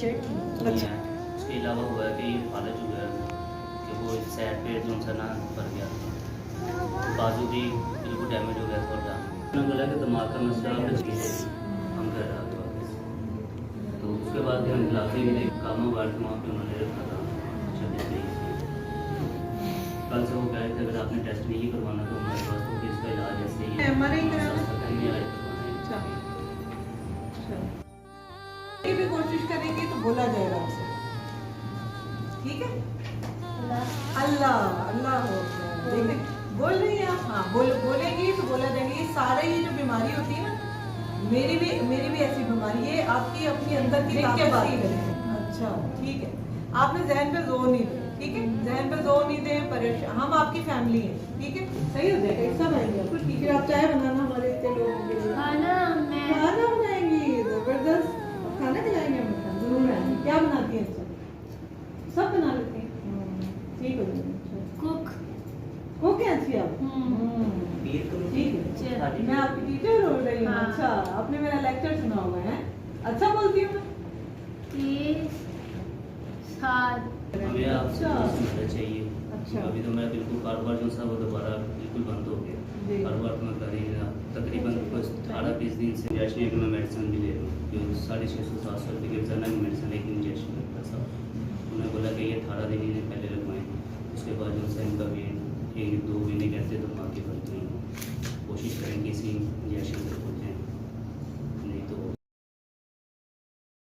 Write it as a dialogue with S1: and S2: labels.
S1: Teacher थी।
S2: अच्छा। उसके अलावा हुआ है कि ये फालज हुआ है कि वो साइड पे जो सा ना भर गया था, बाजू भी बिल्कुल डैमेज हो गया थोड़ा। उन्होंने बोला कि दिमाग का मसला है, हम कर रहा था वापस। तो उसके बाद फिर हम इलाके भी देख कामा वार्ड वहाँ पे उन्होंने रखा था। कल से वो कह रहे थे अगर आपने टेस्ट नहीं करवाना तो हमारे पास तो इसका इलाज ऐसे ही है।
S3: MRI कराना?
S2: अच्छा।
S3: ये भी कोशिश करेंगे तो बोला जाएगा आपसे, ठीक है? अल्लाह अल्लाह हो देखिए बोल रही हैं आप, हाँ बोलेंगी तो बोला जाएगा। ये सारे ये जो बीमारी होती है ना, मेरी भी ऐसी बीमारी है, आपकी अपनी अंदर की बात करें। अच्छा ठीक है, आपने जहन पे जोर नहीं दें, ठीक है? जहन पे जोर नहीं दें, परेशान हम आपकी फैमिली है, ठीक है? सही हो जाएगा, सब आएंगे आपको, ठीक है? आप चाय बनाना हमारे इतने लोगों के लिए।
S1: खाना
S3: बनाएंगी, जबरदस्त खाना खिलाएंगे हम, जरूर आएंगे। क्या बनाती हैं? सब बना लेते हैं, ठीक हो जाएगा।
S1: कुक।
S3: वो क्या अच्छी आप? ठीक है, मैं आपकी टीचर हो रही हूँ।
S1: हाँ।
S3: अच्छा, आपने मेरा लेक्चर सुना होगा है? अच्छा बोलती हूँ मैं?
S2: हमें आपसे मदद चाहिए।
S3: अच्छा।
S2: अभी तो मेरा बिल्कुल कारोबार जो था वो दोबारा बिल्कुल बंद हो गया।
S3: जी।
S2: कारोबार तो मैं कर ही नहीं रहा, तकरीबन कुछ 18-20 दिन से इंजेक्शन में मेडिसिन भी ले रहा हूँ, जो 650-700 रुपये की जनरल मेडिसिन एक इंजेक्शन लगता था। उन्होंने बोला कि ये 18 दिन इन्हें पहले लगवाएँ, उसके बाद जो है इनका वेट 1-2 महीने कहते तो बाकी बनते हैं। कोशिश करेंगे इसी इंजेक्शन से